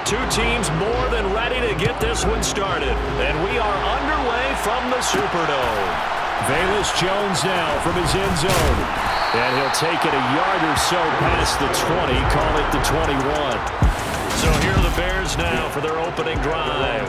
two teams more than ready to get this one started. And we are underway from the Superdome. Velus Jones now from his end zone. And he'll take it a yard or so past the 20, call it the 21. So here are the Bears now for their opening drive.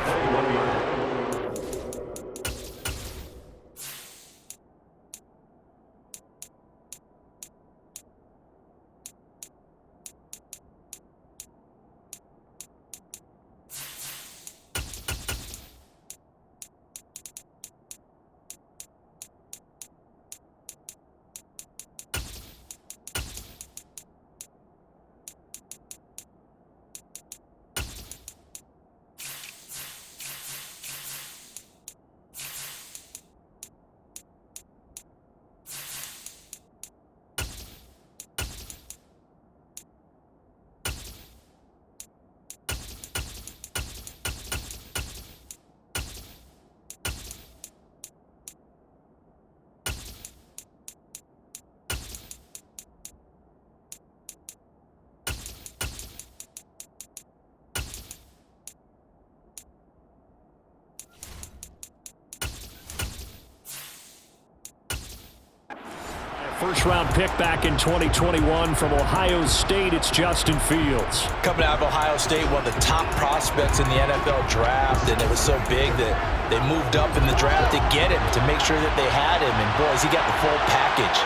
First-round pick back in 2021 from Ohio State, it's Justin Fields. Coming out of Ohio State, one of the top prospects in the NFL draft, and it was so big that they moved up in the draft to get him, to make sure that they had him, and boys, he got the full package.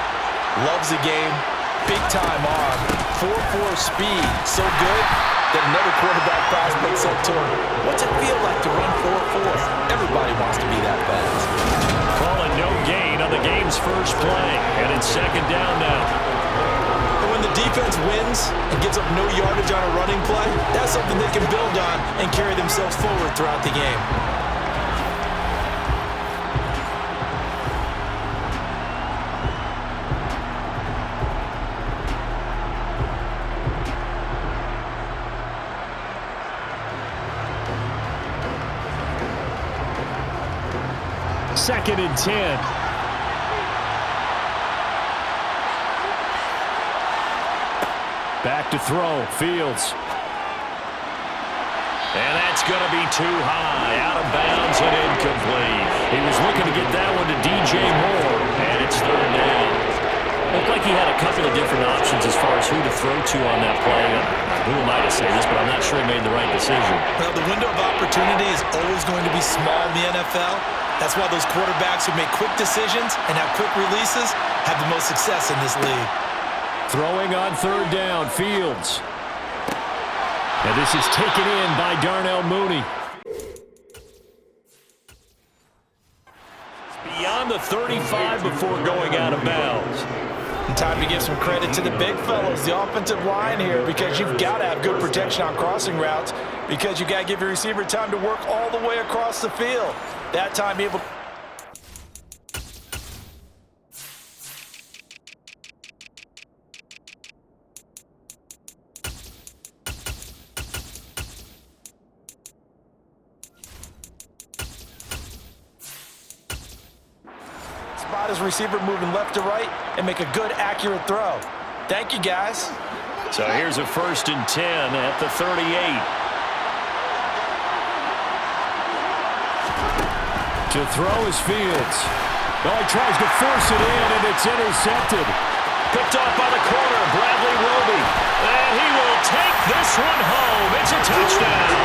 Loves the game, big-time arm, 4.4 speed, so good that another quarterback prospect said to him, what's it feel like to run 4.4? Everybody wants to be that fast. Calling no gain on the game's first play, and it's second down now. And when the defense wins and gives up no yardage on a running play, that's something they can build on and carry themselves forward throughout the game. Second and 10. Back to throw, Fields. And that's going to be too high, out of bounds and incomplete. He was looking to get that one to DJ Moore, and it's third down. Looked like he had a couple of different options as far as who to throw to on that play. Who am I to say this, but I'm not sure he made the right decision. Well, the window of opportunity is always going to be small in the NFL. That's why those quarterbacks who make quick decisions and have quick releases have the most success in this league. Throwing on third down, Fields. And this is taken in by Darnell Mooney. Beyond the 35 before going out of bounds. And time to give some credit to the big fellows, the offensive line here, because you've got to have good protection on crossing routes, because you've got to give your receiver time to work all the way across the field. That time able to... Spot his receiver moving left to right and make a good, accurate throw. Thank you, guys. So here's a 1st and 10 at the 38. To throw is Fields. Oh, he tries to force it in, and it's intercepted. Picked off by the corner, Bradley Roby. And he will take this one home. It's a touchdown.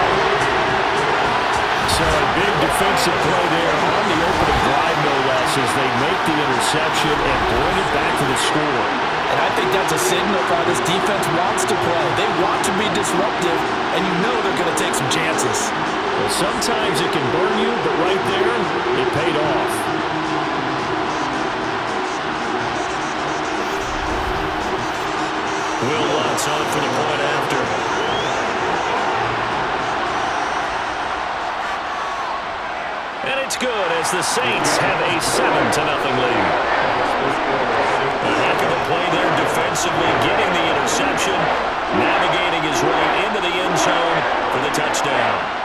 So a big defensive play there on the opening drive, no less, as they make the interception and bring it back to the score. And I think that's a signal for how this defense wants to play. They want to be disruptive, and you know they're going to take some chances. Well, sometimes it can burn you, but right there, it paid off. Will Lutz on for the point after. And it's good as the Saints have a 7-0 lead. A heck of a play there defensively, getting the interception, navigating his way into the end zone for the touchdown.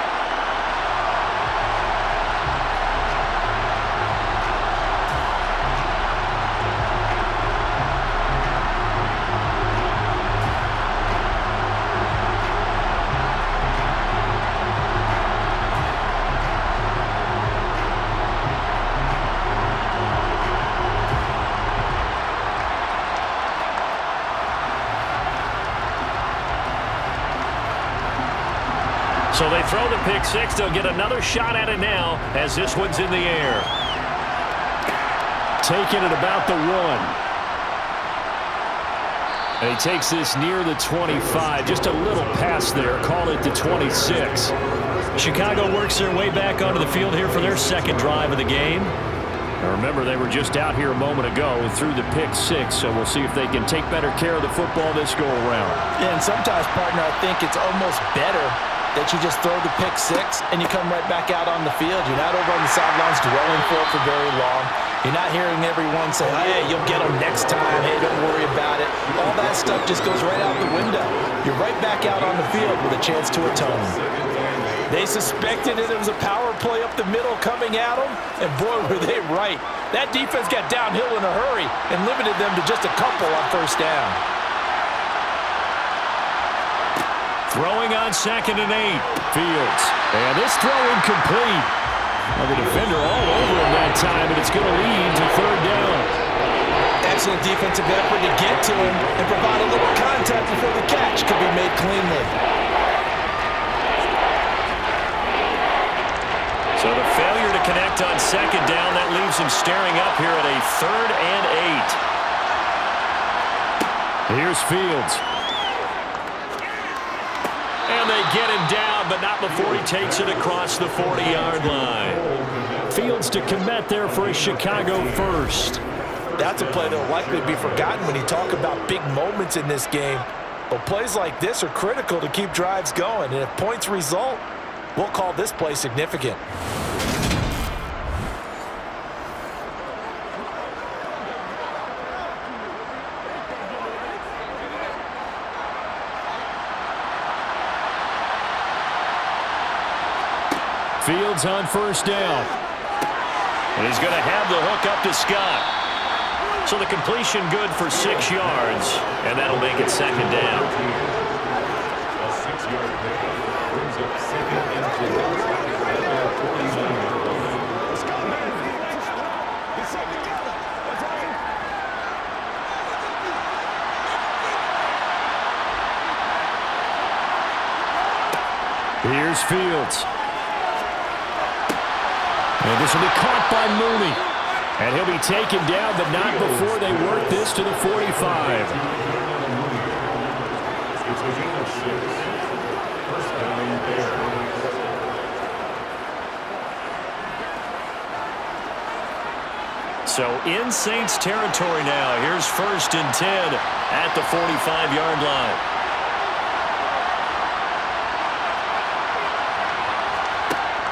So they throw the pick six. They'll get another shot at it now as this one's in the air. Taking it about the 1. And he takes this near the 25. Just a little pass there. Call it the 26. Chicago works their way back onto the field here for their second drive of the game. Now remember, they were just out here a moment ago through the pick six, so we'll see if they can take better care of the football this go-around. Yeah, and sometimes, partner, I think it's almost better that you just throw the pick six and you come right back out on the field. You're not over on the sidelines dwelling for very long. You're not hearing everyone say, hey, you'll get them next time. Hey, don't worry about it. All that stuff just goes right out the window. You're right back out on the field with a chance to atone. They suspected it was a power play up the middle coming at them, and boy, were they right. That defense got downhill in a hurry and limited them to just a couple on first down. Throwing on 2nd and 8. Fields. And this throw incomplete. Well, the defender all over him that time, and it's going to lead to 3rd down. Excellent defensive effort to get to him and provide a little contact before the catch could be made cleanly. So the failure to connect on 2nd down, that leaves him staring up here at a 3rd and 8. Here's Fields. And they get him down, but not before he takes it across the 40-yard line. Fields to commit there for a Chicago first. That's a play that will likely be forgotten when you talk about big moments in this game. But plays like this are critical to keep drives going. And if points result, we'll call this play significant. Fields on first down. And he's going to have the hook up to Scott. So the completion good for 6 yards, and that'll make it 2nd down. A 6-yard pickup brings up 2nd and 10. Here's Fields. And this will be caught by Mooney. And he'll be taken down, but not before they work this to the 45. So in Saints territory now. Here's 1st and 10 at the 45-yard line.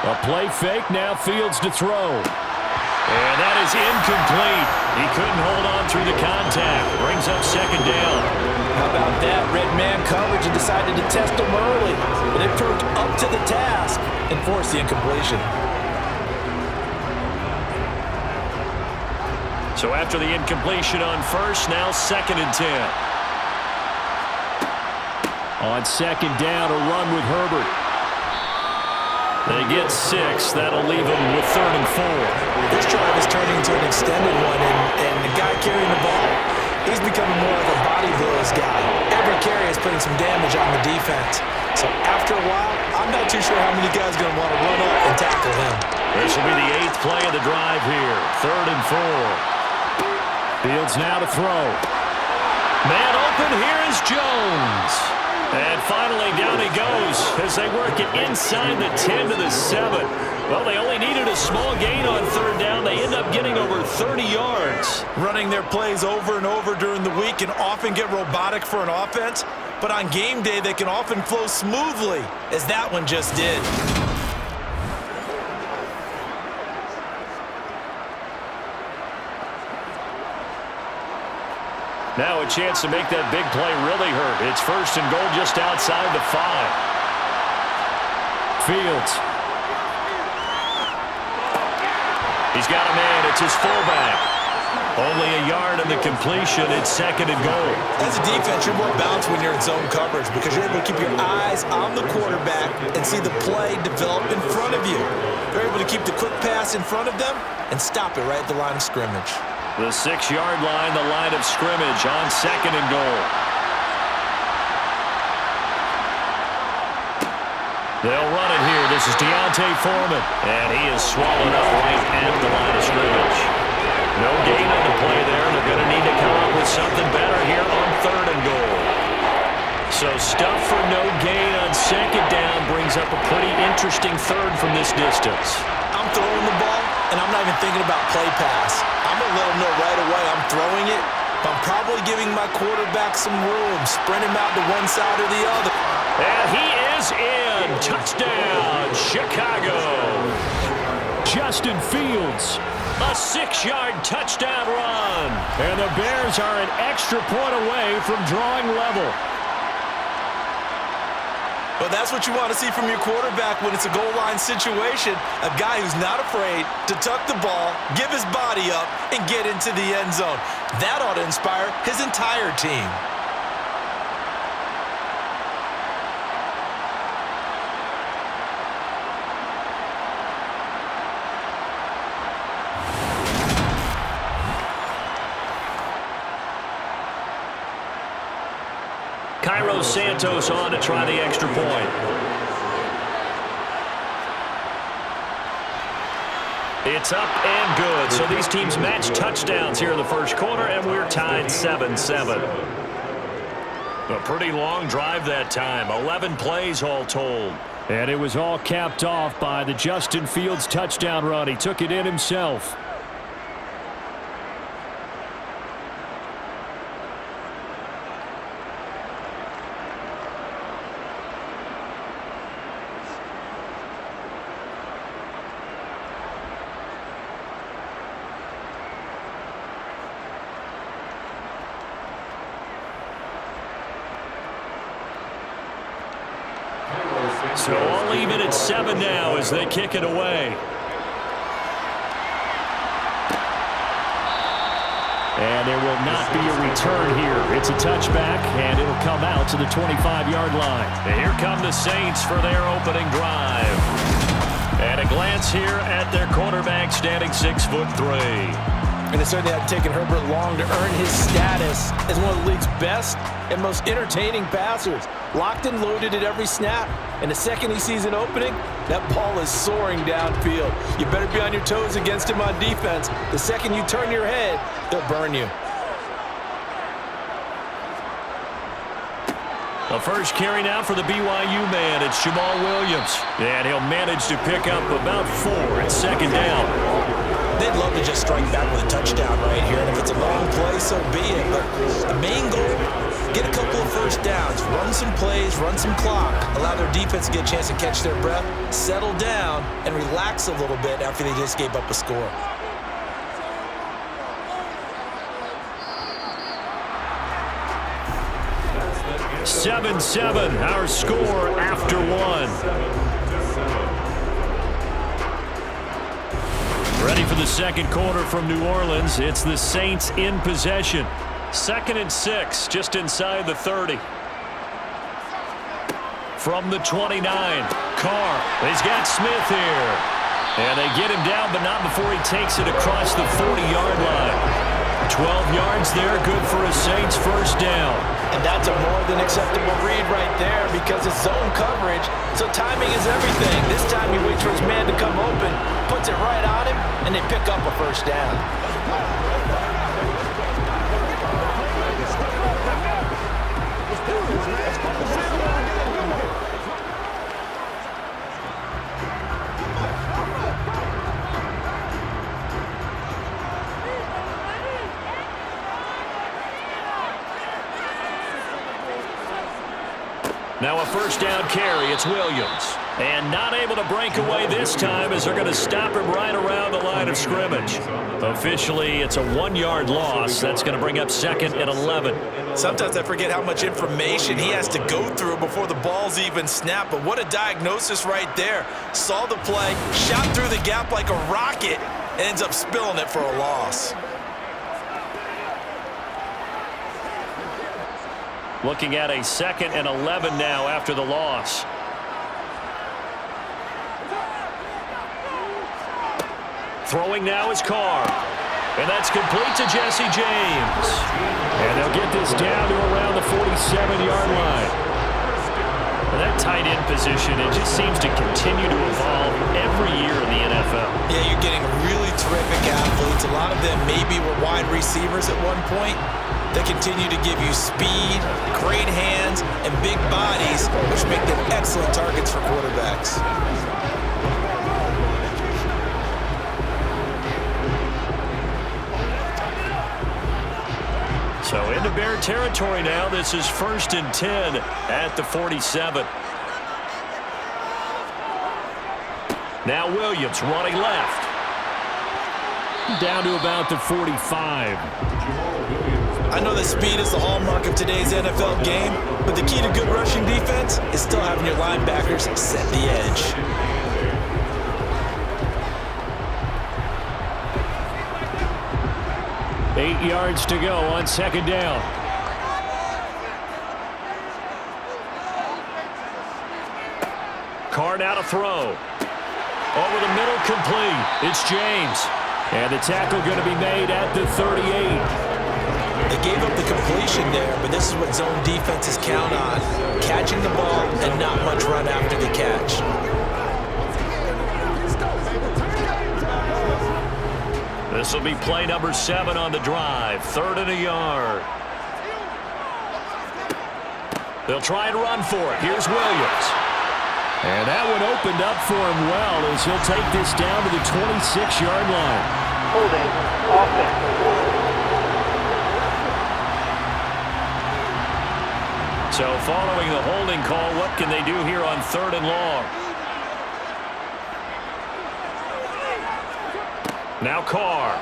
A play fake, now Fields to throw. And that is incomplete. He couldn't hold on through the contact. Brings up 2nd down. How about that? Red man coverage and decided to test him early. But it proved up to the task and forced the incompletion. So after the incompletion on first, now 2nd and 10. On 2nd down, a run with Herbert. They get 6. That'll leave them with 3rd and 4. This drive is turning into an extended one, and the guy carrying the ball, he's becoming more of a body blows guy. Every carry is putting some damage on the defense. So after a while, I'm not too sure how many guys are going to want to run up and tackle him. This will be the 8th play of the drive here. 3rd and 4. Fields now to throw. Man open, here is Jones. And finally, down he goes as they work it inside the 10 to the 7. Well, they only needed a small gain on 3rd down. They end up getting over 30 yards. Running their plays over and over during the week can often get robotic for an offense, but on game day, they can often flow smoothly, as that one just did. Now a chance to make that big play really hurt. It's 1st and goal just outside the 5. Fields. He's got a man. It's his fullback. Only a yard in the completion. It's 2nd and goal. As a defense, you're more balanced when you're in zone coverage because you're able to keep your eyes on the quarterback and see the play develop in front of you. You're able to keep the quick pass in front of them and stop it right at the line of scrimmage. The 6-yard line, the line of scrimmage on 2nd and goal. They'll run it here. This is Deontay Foreman. And he is swallowed up right at the line of scrimmage. No gain on the play there. They're going to need to come up with something better here on 3rd and goal. So stuff for no gain on 2nd down brings up a pretty interesting 3rd from this distance. I'm throwing the ball, and I'm not even thinking about play pass. I'm going to let him know right away I'm throwing it, but I'm probably giving my quarterback some room, spread him out to one side or the other. And he is in. Touchdown, Chicago. Justin Fields, a 6-yard touchdown run. And the Bears are an extra point away from drawing level. But that's what you want to see from your quarterback when it's a goal line situation. A guy who's not afraid to tuck the ball, give his body up, and get into the end zone. That ought to inspire his entire team. Cairo Santos on to try the extra point. It's up and good. So these teams match touchdowns here in the first quarter, and we're tied 7-7. A pretty long drive that time. 11 plays all told. And it was all capped off by the Justin Fields touchdown run. He took it in himself. So all even at 7 now as they kick it away. And there will not be a return here. It's a touchback, and it'll come out to the 25-yard line. And here come the Saints for their opening drive. And a glance here at their quarterback standing 6'3". And it certainly had taken Herbert long to earn his status as one of the league's best and most entertaining passers. Locked and loaded at every snap. And the second he sees an opening, that ball is soaring downfield. You better be on your toes against him on defense. The second you turn your head, they'll burn you. The first carry now for the BYU man. It's Jamal Williams. And he'll manage to pick up about 4 at 2nd down. They'd love to just strike back with a touchdown right here. And if it's a long play, so be it. But the main goal, get a couple of first downs, run some plays, run some clock, allow their defense to get a chance to catch their breath, settle down, and relax a little bit after they just gave up a score. "7-7", our score after 1. Ready for the second quarter from New Orleans. It's the Saints in possession. 2nd and 6, just inside the 30. From the 29, Carr. He's got Smith here. And they get him down, but not before he takes it across the 40-yard line. 12 yards there, good for a Saints first down. And that's a more than acceptable read right there because it's zone coverage, so timing is everything. This time he waits for his man to come open, puts it right on him, and they pick up a first down. Now a first down carry. It's Williams. And not able to break away this time as they're going to stop him right around the line of scrimmage. Officially, it's a 1-yard loss. That's going to bring up 2nd and 11. Sometimes I forget how much information he has to go through before the ball's even snapped. But what a diagnosis right there. Saw the play, shot through the gap like a rocket, and ends up spilling it for a loss. Looking at a 2nd and 11 now after the loss. Throwing now is Carr. And that's complete to Jesse James. And they'll get this down to around the 47-yard line. And that tight end position, it just seems to continue to evolve every year in the NFL. Yeah, you're getting really terrific athletes. A lot of them maybe were wide receivers at one point. They continue to give you speed, great hands, and big bodies, which make them excellent targets for quarterbacks. So into Bear territory now. This is 1st and 10 at the 47. Now Williams running left. Down to about the 45. I know that speed is the hallmark of today's NFL game, but the key to good rushing defense is still having your linebackers set the edge. Eight yards to go on 2nd down. Carr now to throw. Over the middle, complete. It's James. And the tackle going to be made at the 38. They gave up the completion there, but this is what zone defenses count on. Catching the ball and not much run after the catch. This will be play number 7 on the drive. 3rd and a yard. They'll try and run for it. Here's Williams. And that one opened up for him well as he'll take this down to the 26-yard line. Holding offense. So following the holding call, what can they do here on 3rd and long? Now Carr.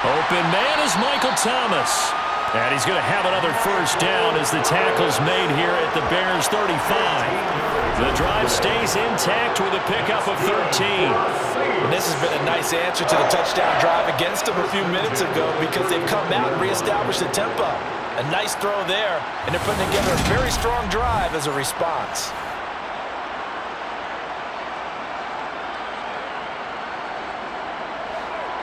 Open man is Michael Thomas. And he's going to have another 1st down as the tackle's made here at the Bears 35. The drive stays intact with a pickup of 13. And this has been a nice answer to the touchdown drive against them a few minutes ago because they've come out and reestablished the tempo. A nice throw there, and they're putting together a very strong drive as a response.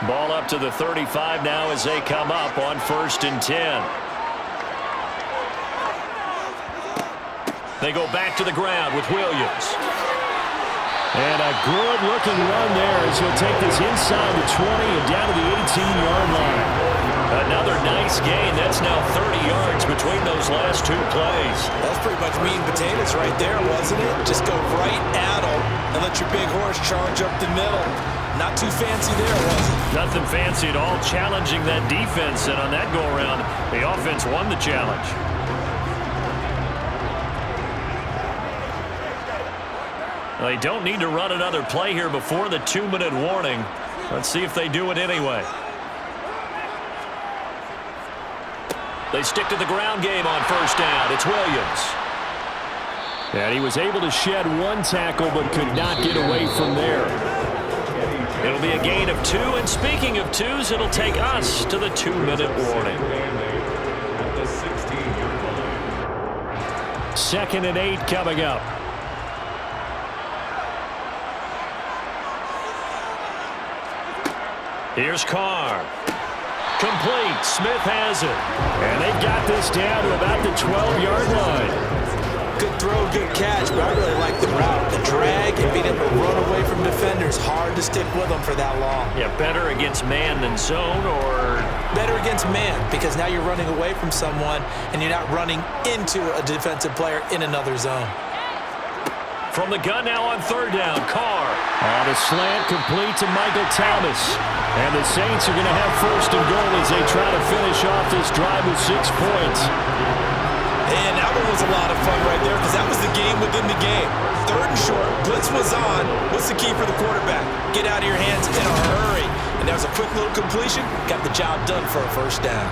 Ball up to the 35 now as they come up on 1st and 10. They go back to the ground with Williams. And a good-looking run there as he'll take this inside the 20 and down to the 18-yard line. Another nice gain. That's now 30 yards between those last 2 plays. That's pretty much meat and potatoes right there, wasn't it? Just go right at them and let your big horse charge up the middle. Not too fancy there, was it? Nothing fancy at all, challenging that defense, and on that go-around, the offense won the challenge. They don't need to run another play here before the 2-minute warning. Let's see if they do it anyway. They stick to the ground game on 1st down. It's Williams. And he was able to shed 1 tackle but could not get away from there. It'll be a gain of 2, and speaking of 2s, it'll take us to the 2-minute warning. 2nd and 8 coming up. Here's Carr. Complete. Smith has it. And they've got this down to about the 12-yard line. Good throw, good catch, but I really like the route. The drag and being able to run away from defenders, hard to stick with them for that long. Yeah, better against man than zone, or? Better against man, because now you're running away from someone and you're not running into a defensive player in another zone. From the gun now on 3rd down, Carr. On a slant, complete to Michael Thomas. And the Saints are going to have 1st and goal as they try to finish off this drive with 6 points. And that one was a lot of fun right there because that was the game within the game. 3rd and short, blitz was on. What's the key for the quarterback? Get out of your hands in a hurry. And there's a quick little completion. Got the job done for a 1st down.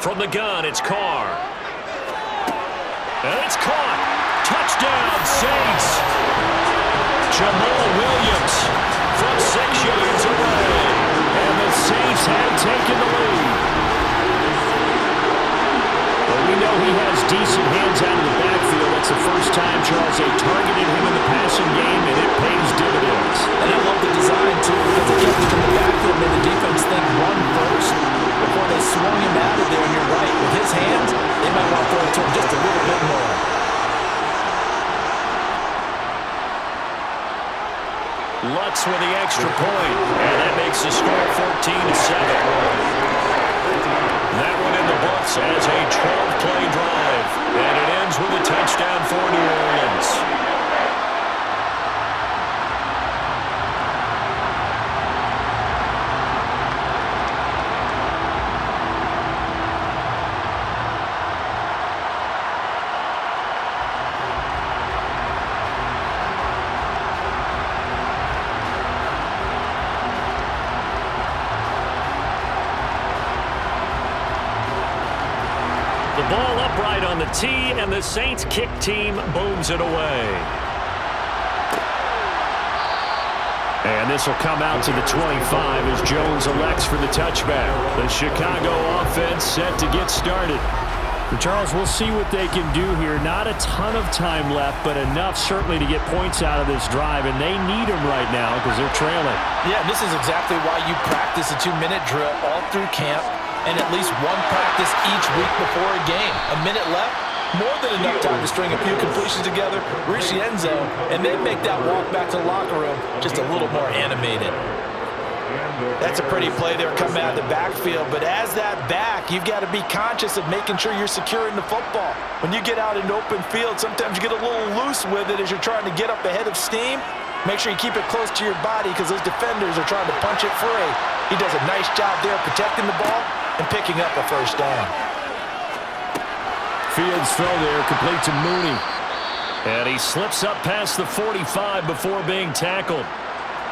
From the gun, it's Carr. And it's caught. Touchdown, Saints. Jamal Williams from 6 yards away. And the Saints have taken the lead. But we know he has decent hands out of the backfield. That's the first time, Charles, they targeted him in the passing game, and it pays Lutz with the extra point, and that makes the score 14-7. That one in the books as a 12-play drive, and it ends with a touchdown for New Orleans. Ball upright on the tee, and the Saints kick team booms it away. And this will come out to the 25 as Jones elects for the touchback. The Chicago offense set to get started. Charles, we'll see what they can do here. Not a ton of time left, but enough certainly to get points out of this drive, and they need them right now because they're trailing. Yeah, this is exactly why you practice a 2-minute drill all through camp, and at least one practice each week before a game. A minute left, more than enough time to string a few completions together, reach the end zone, and then make that walk back to the locker room just a little more animated. That's a pretty play there coming out of the backfield, but as that back, you've got to be conscious of making sure you're securing the football. When you get out in open field, sometimes you get a little loose with it as you're trying to get up ahead of steam. Make sure you keep it close to your body because those defenders are trying to punch it free. He does a nice job there protecting the ball and picking up a first down. Fields throw there, complete to Mooney. And he slips up past the 45 before being tackled.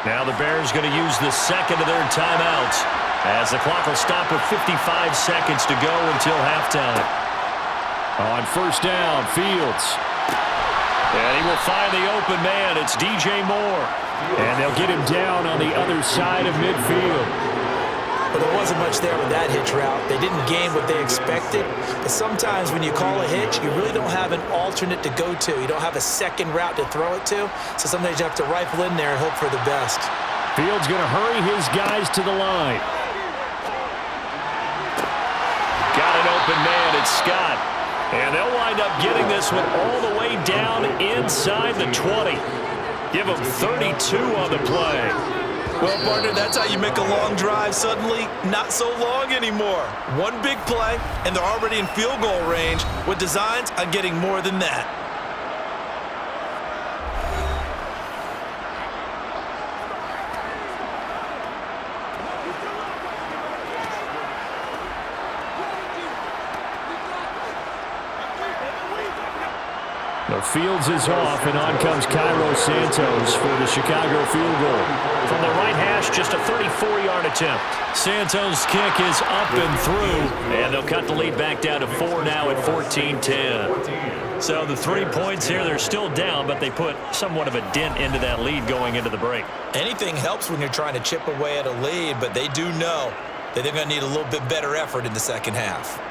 Now the Bears going to use the second of their timeouts as the clock will stop with 55 seconds to go until halftime. On first down, Fields. And he will find the open man. It's DJ Moore. And they'll get him down on the other side of midfield. But there wasn't much there with that hitch route. They didn't gain what they expected. But sometimes when you call a hitch, you really don't have an alternate to go to. You don't have a second route to throw it to. So sometimes you have to rifle in there and hope for the best. Fields going to hurry his guys to the line. Got an open man. It's Scott. And they'll wind up getting this one all the way down inside the 20. Give them 32 on the play. Well, partner, that's how you make a long drive suddenly not so long anymore. One big play, and they're already in field goal range with designs on getting more than that. The Fields is off, and on comes Cairo Santos for the Chicago field goal. From the right hash, just a 34-yard attempt. Santos' kick is up and through, and they'll cut the lead back down to 4 now at 14-10. So the 3 points here, they're still down, but they put somewhat of a dent into that lead going into the break. Anything helps when you're trying to chip away at a lead, but they do know that they're going to need a little bit better effort in the second half.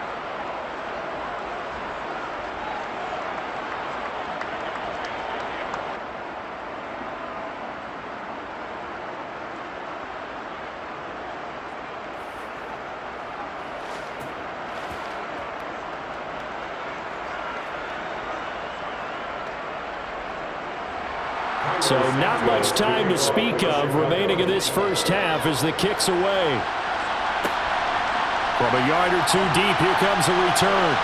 So not much time to speak of remaining in this first half as the kick's away. From a yard or two deep, here comes a return.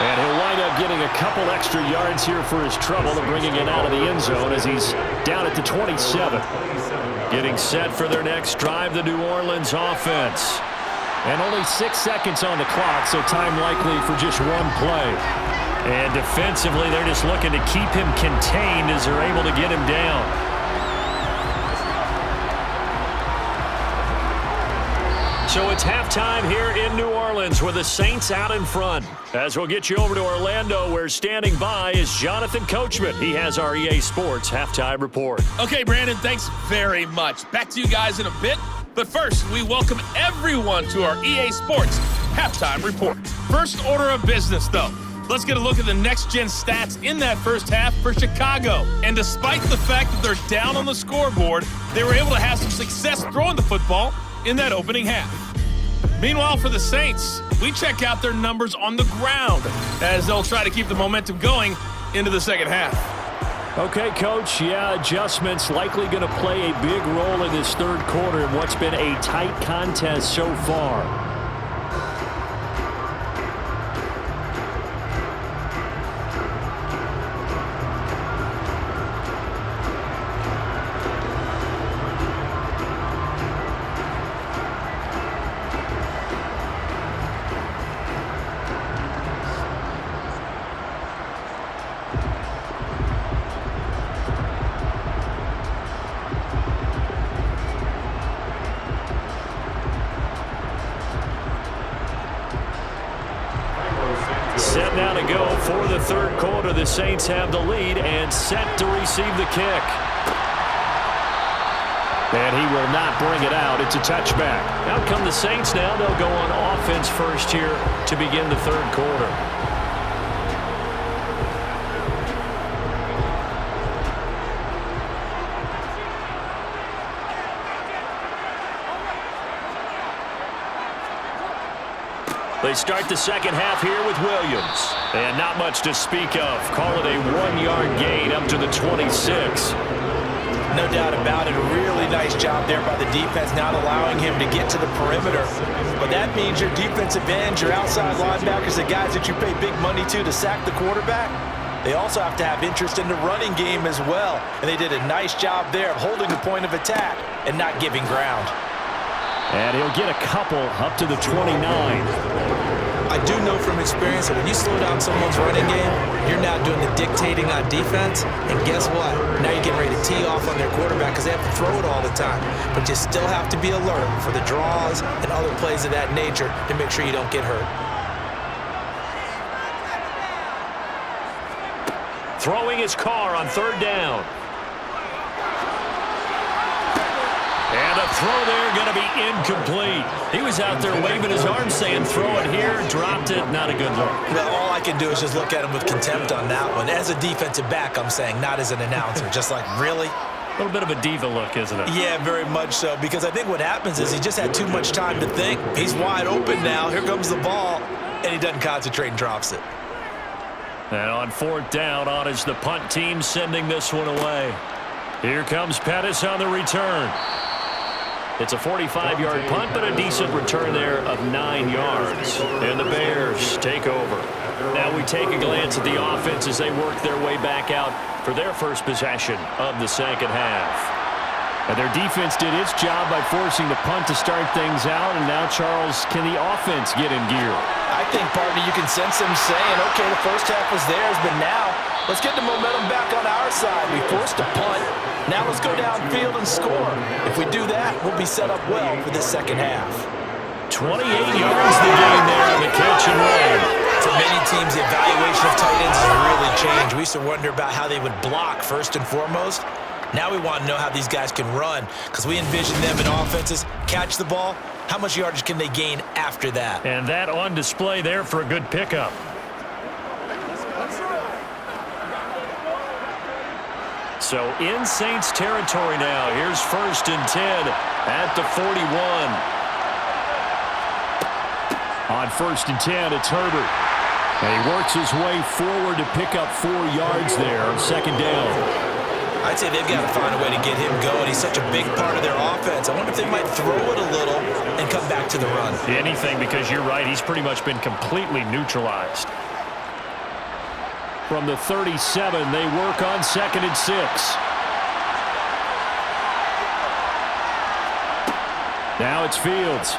And he'll wind up getting a couple extra yards here for his trouble and bringing it out of the end zone as he's down at the 27. Getting set for their next drive, the New Orleans offense. And only 6 seconds on the clock, so time likely for just one play. And defensively, they're just looking to keep him contained as they're able to get him down. So it's halftime here in New Orleans with the Saints out in front. As we'll get you over to Orlando, where standing by is Jonathan Coachman. He has our EA Sports halftime report. Okay, Brandon, thanks very much. Back to you guys in a bit. But first, we welcome everyone to our EA Sports halftime report. First order of business, though. Let's get a look at the next-gen stats in that first half for Chicago. And despite the fact that they're down on the scoreboard, they were able to have some success throwing the football in that opening half. Meanwhile, for the Saints, we check out their numbers on the ground as they'll try to keep the momentum going into the second half. Okay, Coach, yeah, adjustments likely going to play a big role in this third quarter in what's been a tight contest so far. Set now to go for the third quarter. The Saints have the lead and set to receive the kick. And he will not bring it out. It's a touchback. Out come the Saints now. They'll go on offense first here to begin the third quarter. They start the second half here with Williams. And not much to speak of. Call it a 1-yard gain up to the 26. No doubt about it. A really nice job there by the defense, not allowing him to get to the perimeter. But that means your defensive ends, your outside linebackers, the guys that you pay big money to sack the quarterback, they also have to have interest in the running game as well. And they did a nice job there of holding the point of attack and not giving ground. And he'll get a couple up to the 29. I do know from experience that when you slow down someone's running game, you're now doing the dictating on defense. And guess what? Now you're getting ready to tee off on their quarterback because they have to throw it all the time. But you still have to be alert for the draws and other plays of that nature to make sure you don't get hurt. Throwing his car on third down. And a throw there going to be incomplete. He was out there waving his arms saying throw it here, dropped it, not a good look. Well, all I can do is just look at him with contempt on that one. As a defensive back, I'm saying, not as an announcer. Just like, really? A little bit of a diva look, isn't it? Yeah, very much so, because I think what happens is he just had too much time to think. He's wide open now. Here comes the ball, and he doesn't concentrate and drops it. And on fourth down, on is the punt team sending this one away. Here comes Pettis on the return. It's a 45-yard punt, but a decent return there of 9 yards. And the Bears take over. Now we take a glance at the offense as they work their way back out for their first possession of the second half. And their defense did its job by forcing the punt to start things out. And now, Charles, can the offense get in gear? I think, partner, you can sense them saying, okay, the first half was theirs, but now let's get the momentum back on our side. We forced a punt. Now let's go downfield and score. If we do that, we'll be set up well for the second half. 28 yards the gain there on the catch and run. For many teams, the evaluation of tight ends has really changed. We used to wonder about how they would block first and foremost. Now we want to know how these guys can run because we envision them in offenses, catch the ball. How much yardage can they gain after that? And that on display there for a good pickup. So in Saints territory now. Here's 1st and 10 at the 41. On 1st and 10, it's Herbert. And he works his way forward to pick up 4 yards there on second down. I'd say they've got to find a way to get him going. He's such a big part of their offense. I wonder if they might throw it a little and come back to the run. Anything, because you're right. He's pretty much been completely neutralized. From the 37, they work on 2nd and 6. Now it's Fields.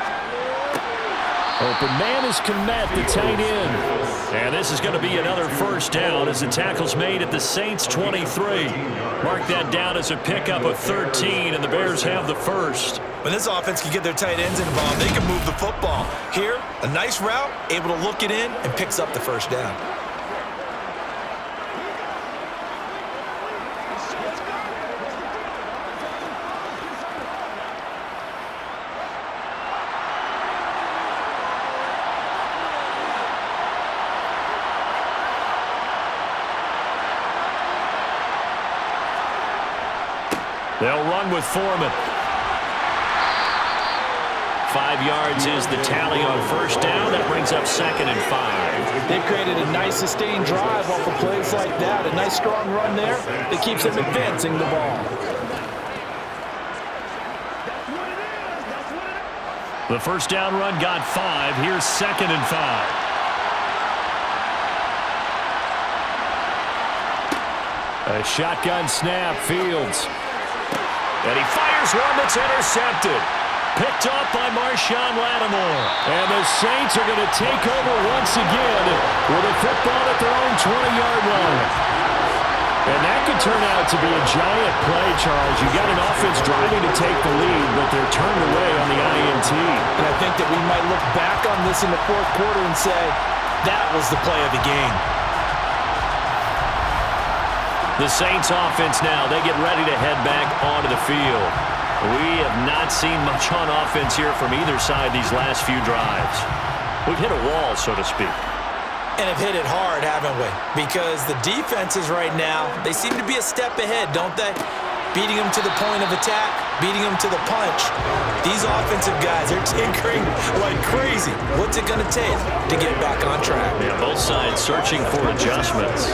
Open man is Kmet, the tight end. And this is going to be another first down as the tackle's made at the Saints 23. Mark that down as a pickup of 13, and the Bears have the first. When this offense can get their tight ends involved, they can move the football. Here, a nice route, able to look it in, and picks up the first down. They'll run with Foreman. 5 yards is the tally on first down. That brings up 2nd and 5. They've created a nice sustained drive off of plays like that. A nice strong run there that keeps them advancing the ball. The first down run got 5. Here's 2nd and 5. A shotgun snap, Fields. And he fires one that's intercepted. Picked off by Marshawn Lattimore. And the Saints are going to take over once again with a football at their own 20-yard line. And that could turn out to be a giant play, Charles. You got an offense driving to take the lead, but they're turned away on the INT. And I think that we might look back on this in the fourth quarter and say, that was the play of the game. The Saints offense now, they get ready to head back onto the field. We have not seen much on offense here from either side these last few drives. We've hit a wall, so to speak. And have hit it hard, haven't we? Because the defenses right now, they seem to be a step ahead, don't they? Beating them to the point of attack, beating them to the punch. These offensive guys are tinkering like crazy. What's it going to take to get back on track? Yeah, both sides searching for adjustments.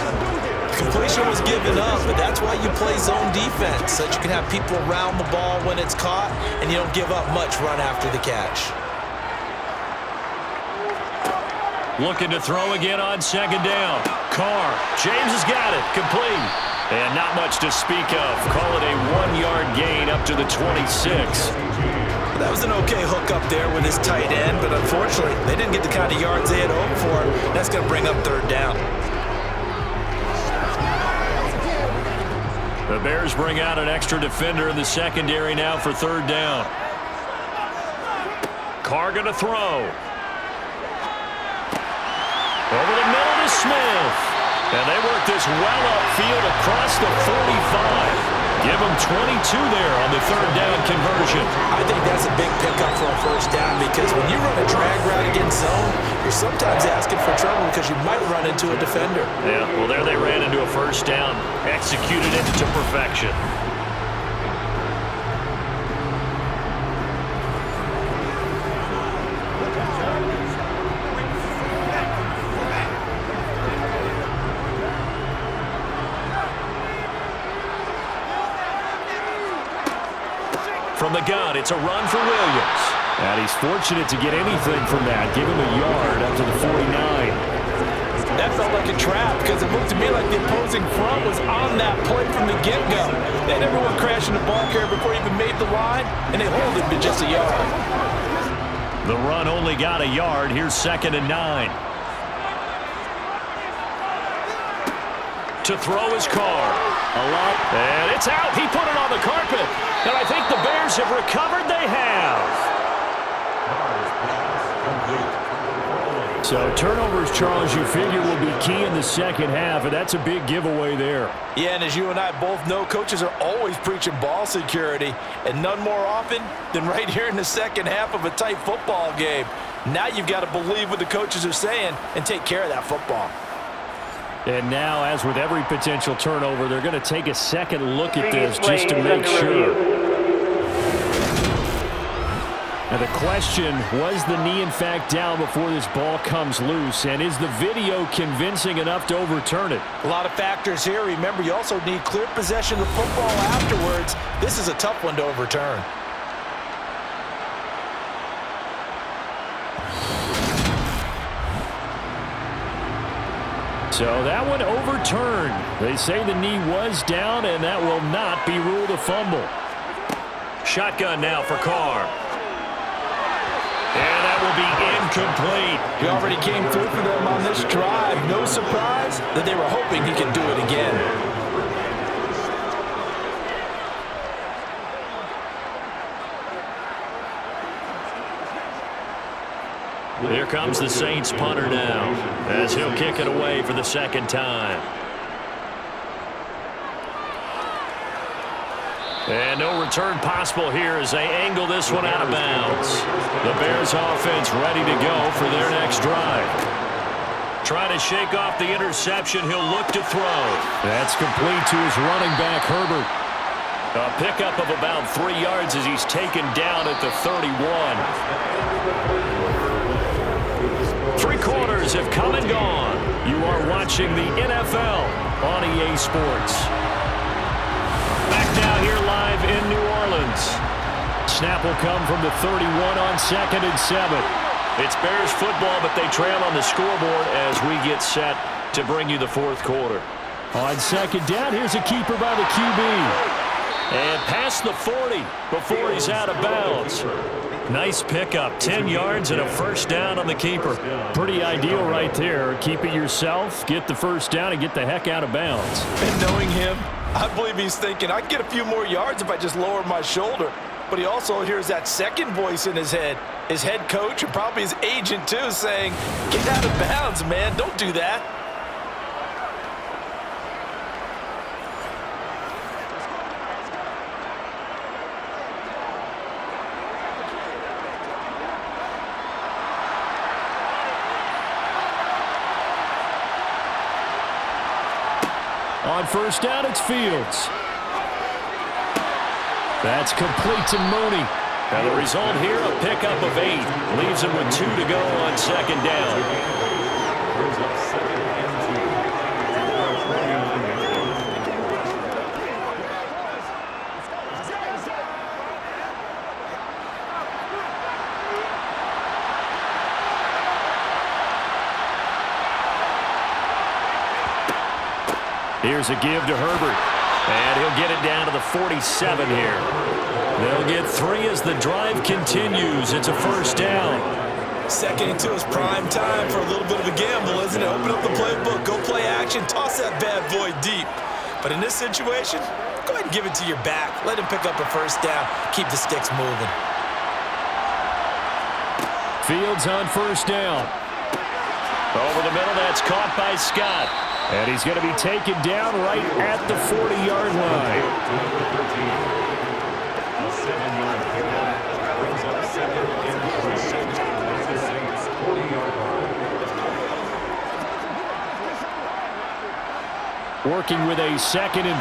Completion was given up, but that's why you play zone defense, so that you can have people around the ball when it's caught, and you don't give up much run after the catch. Looking to throw again on 2nd down. Carr. James has got it. Complete. And not much to speak of. Call it a 1-yard gain up to the 26. That was an okay hook up there with his tight end, but unfortunately, they didn't get the kind of yards they had hoped for. That's going to bring up 3rd down. The Bears bring out an extra defender in the secondary now for 3rd down. Carr going to throw. Over the middle to Smith. And they work this well upfield across the 45. Give them 22 there on the 3rd down conversion. I think that's a big pickup for a 1st down because when you run a drag route against zone, you're sometimes asking for trouble because you might run into a defender. Yeah, well, there they ran into a 1st down, executed it to perfection. From the gun, it's a run for Williams. And he's fortunate to get anything from that. Give him a yard up to the 49. That felt like a trap because it looked to me like the opposing front was on that play from the get-go. They had everyone crashing the ball carrier before he even made the line, and they hold him to just a yard. The run only got a yard. Here's 2nd and 9. To throw his Carr. And it's out. He put it on the carpet. And I think the Bears have recovered. They have. So turnovers, Charles, you figure will be key in the 2nd half, and that's a big giveaway there. Yeah, and as you and I both know, coaches are always preaching ball security, and none more often than right here in the 2nd half of a tight football game. Now you've got to believe what the coaches are saying and take care of that football. And now, as with every potential turnover, they're going to take a second look at this just to make sure. And the question, was the knee in fact down before this ball comes loose? And is the video convincing enough to overturn it? A lot of factors here. Remember, you also need clear possession of the football afterwards. This is a tough one to overturn. So that one overturned. They say the knee was down, and that will not be ruled a fumble. Shotgun now for Carr. And that will be incomplete. He already came through for them on this drive. No surprise that they were hoping he could do it again. Here comes the Saints punter now, as he'll kick it away for the 2nd time. And no return possible here as they angle this one out of bounds. The Bears offense ready to go for their next drive. Trying to shake off the interception, he'll look to throw. That's complete to his running back, Herbert. A pickup of about 3 yards as he's taken down at the 31. 3 quarters have come and gone. You are watching the NFL on EA Sports. Back now here live in New Orleans. Snap will come from the 31 on 2nd and 7. It's Bears football, but they trail on the scoreboard as we get set to bring you the 4th quarter. On 2nd down, here's a keeper by the QB. And past the 40 before he's out of bounds. Nice pickup, 10 yards and a first down on the keeper. Pretty ideal right there. Keep it yourself, get the first down, and get the heck out of bounds. And knowing him, I believe he's thinking, I can get a few more yards if I just lower my shoulder. But he also hears that second voice in his head. His head coach and probably his agent too saying, get out of bounds, man. Don't do that. On first down, it's Fields. That's complete to Mooney. And the result here, a pickup of 8. Leaves him with 2 to go on 2nd down. Brings up 2nd and 2. Here's a give to Herbert. And he'll get it down to the 47 here. They'll get 3 as the drive continues. It's a first down. 2nd and 2 is prime time for a little bit of a gamble, isn't it? Open up the playbook, go play action, toss that bad boy deep. But in this situation, go ahead and give it to your back. Let him pick up a first down. Keep the sticks moving. Fields on first down. Over the middle, that's caught by Scott. And he's going to be taken down right at the 40-yard line. A 7-yard pickup brings up 2nd and 3. That's the Saints' 40-yard line. Working with a 2nd and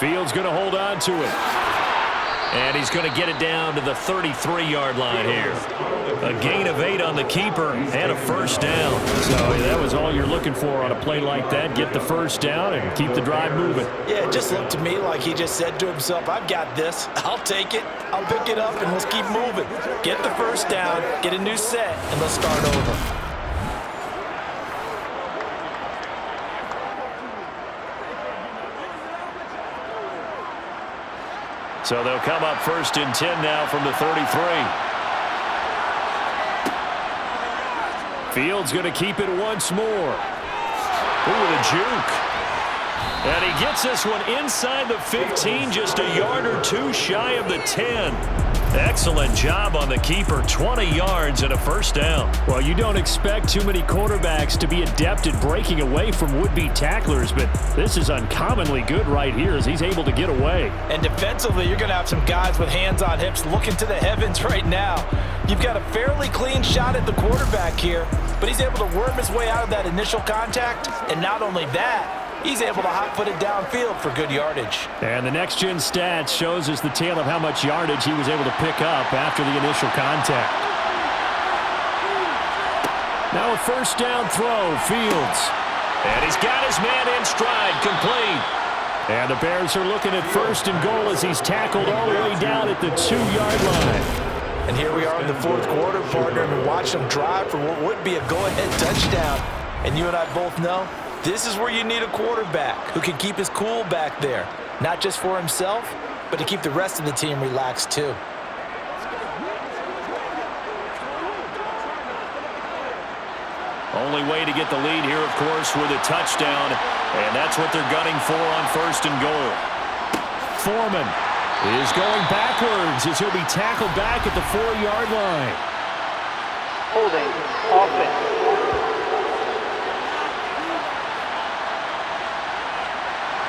3. Fields going to hold on to it. And he's going to get it down to the 33-yard line here. A gain of 8 on the keeper and a first down. So that was all you're looking for on a play like that. Get the first down and keep the drive moving. Yeah, it just looked to me like he just said to himself, I've got this. I'll take it. I'll pick it up, and let's keep moving. Get the first down, get a new set, and let's start over. So they'll come up 1st and 10 now from the 33. Fields going to keep it once more. Ooh, the juke. And he gets this one inside the 15, just a yard or 2 shy of the 10. Excellent job on the keeper, 20 yards and a first down. Well, you don't expect too many quarterbacks to be adept at breaking away from would-be tacklers, but this is uncommonly good right here as he's able to get away. And defensively, you're going to have some guys with hands on hips looking to the heavens right now. You've got a fairly clean shot at the quarterback here, but he's able to worm his way out of that initial contact, and not only that, he's able to hot-foot it downfield for good yardage. And the next-gen stats shows us the tale of how much yardage he was able to pick up after the initial contact. Now a first down throw, Fields. And he's got his man in stride, complete. And the Bears are looking at 1st and goal as he's tackled all the way down at the 2-yard line. And here we are in the 4th quarter, partner, and watch them drive for what would be a go-ahead touchdown. And you and I both know, this is where you need a quarterback who can keep his cool back there, not just for himself, but to keep the rest of the team relaxed too. Only way to get the lead here, of course, with a touchdown, and that's what they're gunning for on 1st and goal. Foreman is going backwards as he'll be tackled back at the 4-yard line. Holding, offense.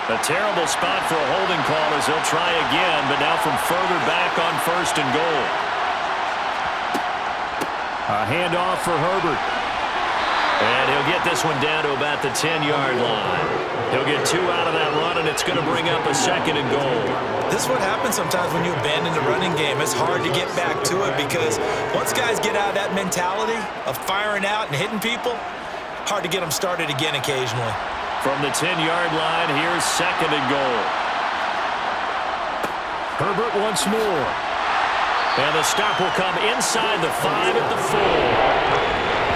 A terrible spot for a holding call as they'll try again, but now from further back on 1st and goal. A handoff for Herbert. And he'll get this one down to about the 10-yard line. He'll get 2 out of that run, and it's going to bring up a 2nd and goal. This is what happens sometimes when you abandon the running game. It's hard to get back to it because once guys get out of that mentality of firing out and hitting people, hard to get them started again occasionally. From the 10-yard line, here's 2nd and goal. Herbert once more. And the stop will come inside the 5 at the 4.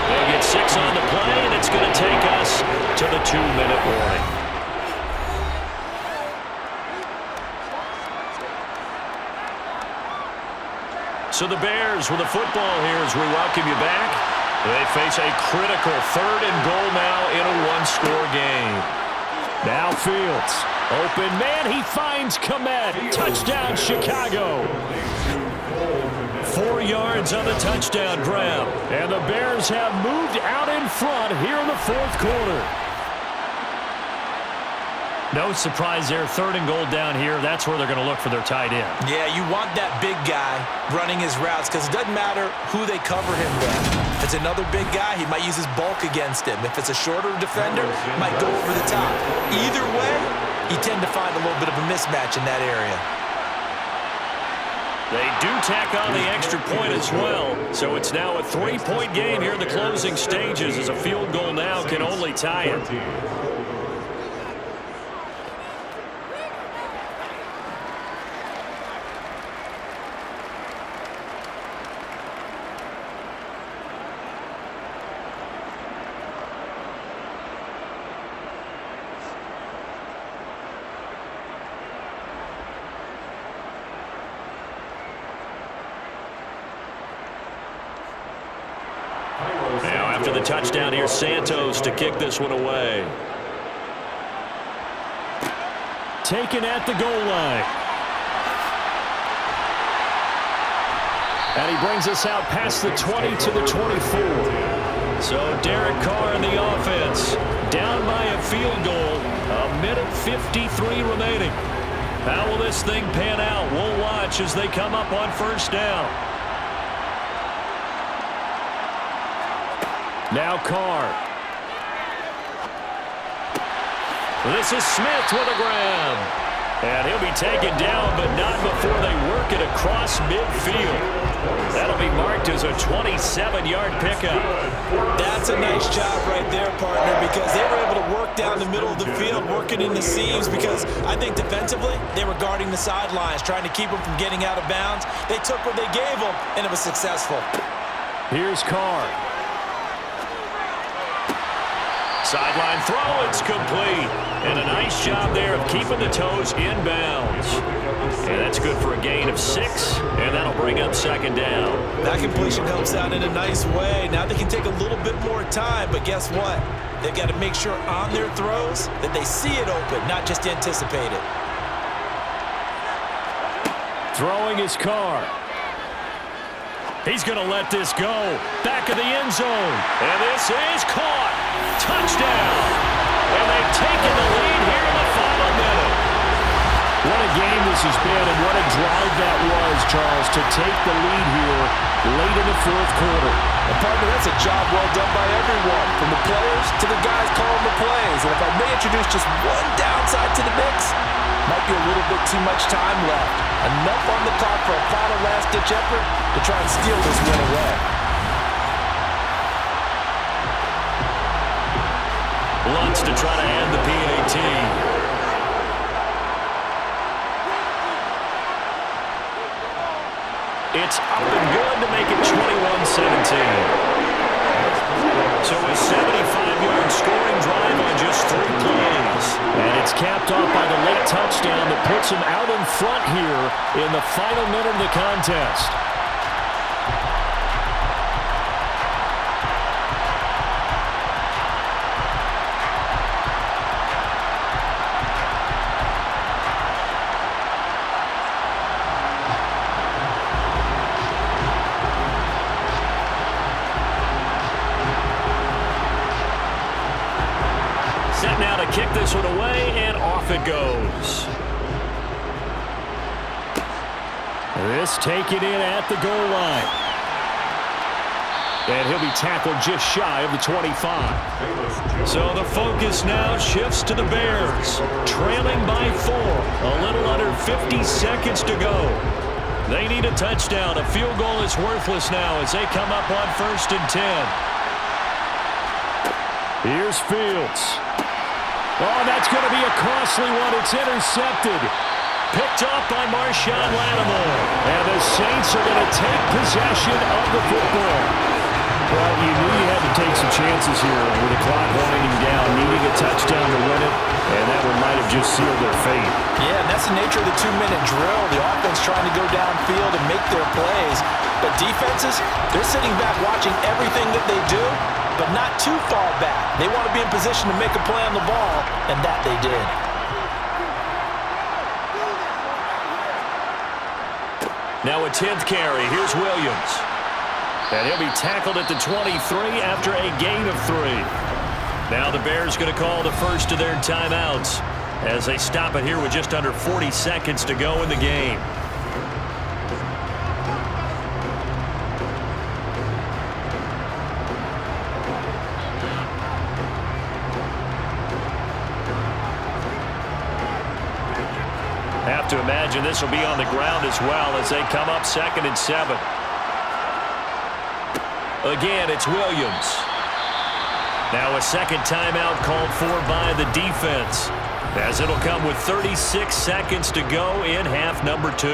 They'll get 6 on the play, and it's going to take us to the 2-minute warning. So the Bears with the football here as we welcome you back. They face a critical 3rd and goal now in a 1-score game. Now Fields. Open man, he finds Kmet. Touchdown, Chicago. 4 yards on the touchdown grab. And the Bears have moved out in front here in the 4th quarter. No surprise there. 3rd and goal down here. That's where they're going to look for their tight end. Yeah, you want that big guy running his routes because it doesn't matter who they cover him with. If it's another big guy, he might use his bulk against him. If it's a shorter defender, he might go over the top. Either way, you tend to find a little bit of a mismatch in that area. They do tack on the extra point as well. So it's now a 3-point game here in the closing stages as a field goal now can only tie it. Now after the touchdown here, Santos to kick this one away. Taken at the goal line. And he brings us out past the 20 to the 24. So Derek Carr in the offense. Down by a field goal. 1:53 remaining. How will this thing pan out? We'll watch as they come up on 1st down. Now Carr. This is Smith with a grab. And he'll be taken down, but not before they work it across midfield. That'll be marked as a 27-yard pickup. That's a nice job right there, partner, because they were able to work down the middle of the field, working in the seams, because I think defensively they were guarding the sidelines, trying to keep them from getting out of bounds. They took what they gave them, and it was successful. Here's Carr. Sideline throw, it's complete. And a nice job there of keeping the toes in bounds. And that's good for a gain of 6, and that'll bring up 2nd down. That completion comes out in a nice way. Now they can take a little bit more time, but guess what? They've got to make sure on their throws that they see it open, not just anticipate it. Throwing his Carr. He's going to let this go. Back of the end zone. And this is caught. Touchdown. And they've taken the lead here in the final minute. What a game this has been, and what a drive that was, Charles, to take the lead here late in the 4th quarter. And partner, that's a job well done by everyone, from the players to the guys calling the plays. And if I may introduce just one downside to the mix, might be a little bit too much time left. Enough on the clock for a final last-ditch effort to try and steal this win away. Lutz to try to end the PAT. It's up and good to make it 21-17. So a 75-yard scoring drive on just 3 plays. And it's capped off by the late touchdown that puts them out in front here in the final minute of the contest. Set now to kick this one away, and off it goes. This taken in at the goal line. And he'll be tackled just shy of the 25. So the focus now shifts to the Bears, trailing by 4. A little under 50 seconds to go. They need a touchdown. A field goal is worthless now as they come up on 1st and 10. Here's Fields. Oh, that's going to be a costly one. It's intercepted. Picked off by Marshawn Lattimore. And the Saints are going to take possession of the football. Well, you knew you had to take some chances here with the clock winding down, needing a touchdown to win it, and that one might have just sealed their fate. Yeah, and that's the nature of the 2-minute drill. The offense trying to go downfield and make their plays. But defenses, they're sitting back watching everything that they do, but not too far back. They want to be in position to make a play on the ball, and that they did. Now a 10th carry. Here's Williams. And he'll be tackled at the 23 after a gain of 3. Now the Bears going to call the first of their timeouts as they stop it here with just under 40 seconds to go in the game. Have to imagine this will be on the ground as well as they come up 2nd and 7. Again, it's Williams. Now a second timeout called for by the defense, as it'll come with 36 seconds to go in half number 2.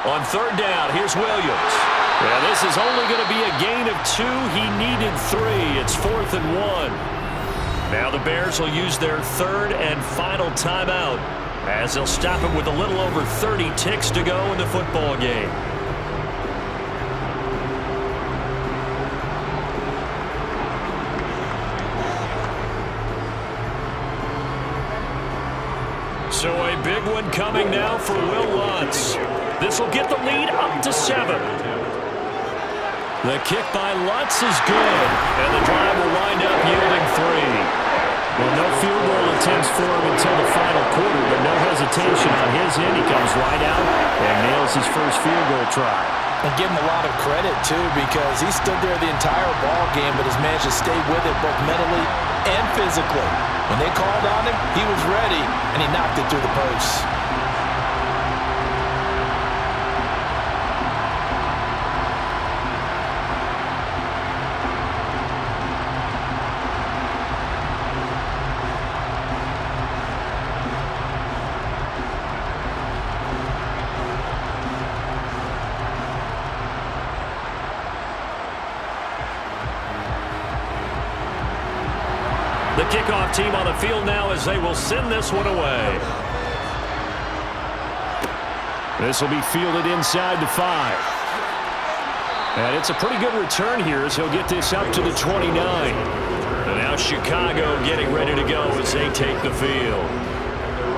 On 3rd down, here's Williams. Yeah, this is only going to be a gain of 2. He needed 3. It's 4th and 1. Now the Bears will use their 3rd and final timeout as they'll stop it with a little over 30 ticks to go in the football game. So a big one coming now for Will Lutz. This will get the lead up to 7. The kick by Lutz is good, and the drive will wind up yielding 3. Well, no field goal attempts for him until the final quarter, but no hesitation on his end. He comes right out and nails his first field goal try. And give him a lot of credit, too, because he stood there the entire ball game, but has managed to stay with it both mentally and physically. When they called on him, he was ready, and he knocked it through the posts. The kickoff team on the field now as they will send this one away. This will be fielded inside the 5. And it's a pretty good return here as he'll get this up to the 29. And now Chicago getting ready to go as they take the field.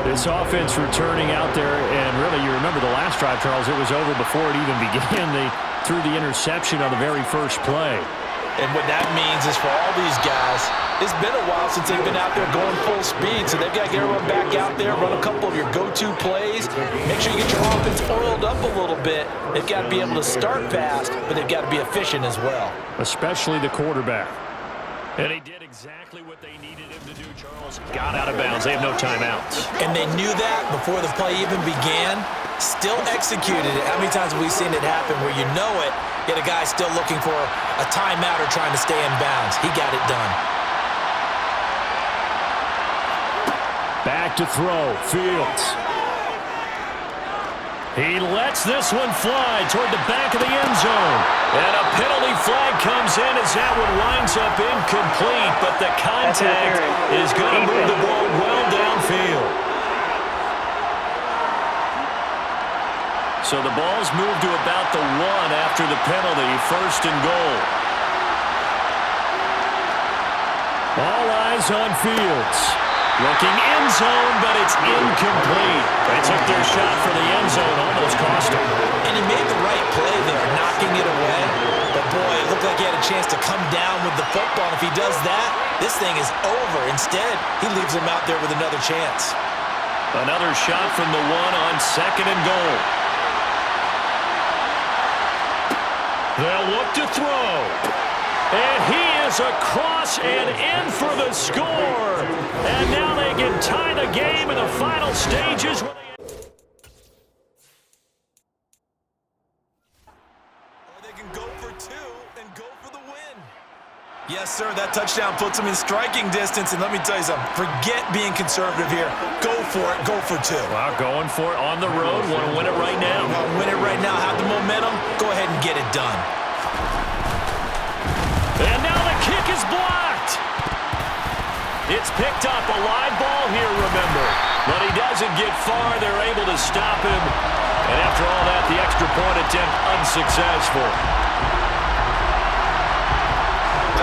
This offense returning out there, and really you remember the last drive, Charles, it was over before it even began. They threw the interception on the very first play. And what that means is for all these guys, it's been a while since they've been out there going full speed, so they've got to get everyone back out there, run a couple of your go-to plays, make sure you get your offense oiled up a little bit. They've got to be able to start fast, but they've got to be efficient as well. Especially the quarterback. And he did exactly what they needed him to do, Charles. Got out of bounds. They have no timeouts. And they knew that before the play even began, still executed it. How many times have we seen it happen where you know it, yet a guy still looking for a timeout or trying to stay in bounds? He got it done. Back to throw. Fields. He lets this one fly toward the back of the end zone. And a penalty flag comes in as that one winds up incomplete, but the contact is going to move the ball well downfield. So the ball's moved to about the 1 after the penalty, 1st and goal. All eyes on Fields. Looking end zone, but it's incomplete. They took their shot for the end zone, almost cost him. And he made the right play there, knocking it away. But boy, it looked like he had a chance to come down with the football. And if he does that, this thing is over. Instead, he leaves him out there with another chance. Another shot from the one on 2nd and goal. They'll look to throw. And he is across and in for the score. And now they can tie the game in the final stages. Or they can go for 2 and go for the win. Yes, sir, that touchdown puts them in striking distance. And let me tell you something, forget being conservative here. Go for it, go for 2. Wow, going for it on the road. Want to win it right now. Want to win it right now, have the momentum, go ahead and get it done. And now the kick is blocked. It's picked up, a live ball here, remember. But he doesn't get far. They're able to stop him. And after all that, the extra point attempt unsuccessful.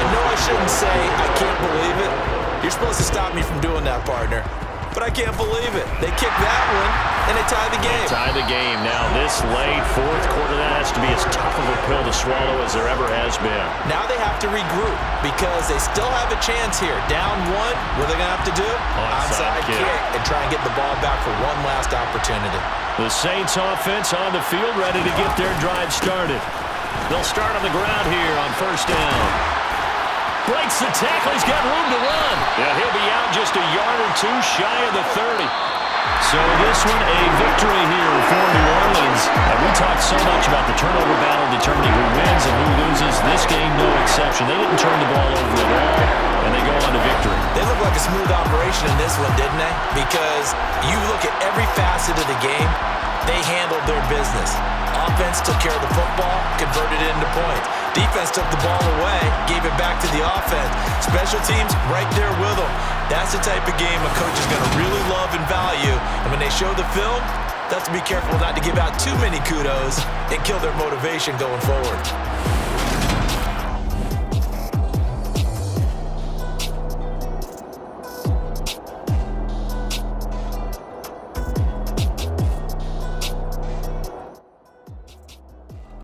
I know I shouldn't say I can't believe it. You're supposed to stop me from doing that, partner. But I can't believe it. They kicked that one, and they tie the game. Tie the game. Now this late fourth quarter, that has to be as tough of a pill to swallow as there ever has been. Now they have to regroup because they still have a chance here. Down 1, what are they going to have to do? Onside kick and try and get the ball back for one last opportunity. The Saints offense on the field, ready to get their drive started. They'll start on the ground here on 1st down. Breaks the tackle. He's got room to run. Yeah, he'll be out just a yard or 2 shy of the 30. So this one, a victory here for New Orleans. And we talked so much about the turnover battle determining who wins and who loses. This game, no exception. They didn't turn the ball over at all, and they go on to victory. They look like a smooth operation in this one, didn't they? Because you look at every facet of the game, they handled their business. Offense took care of the football, converted it into points. Defense took the ball away, gave it back to the offense. Special teams right there with them. That's the type of game a coach is going to really love and value. And when they show the film, they have to be careful not to give out too many kudos and kill their motivation going forward.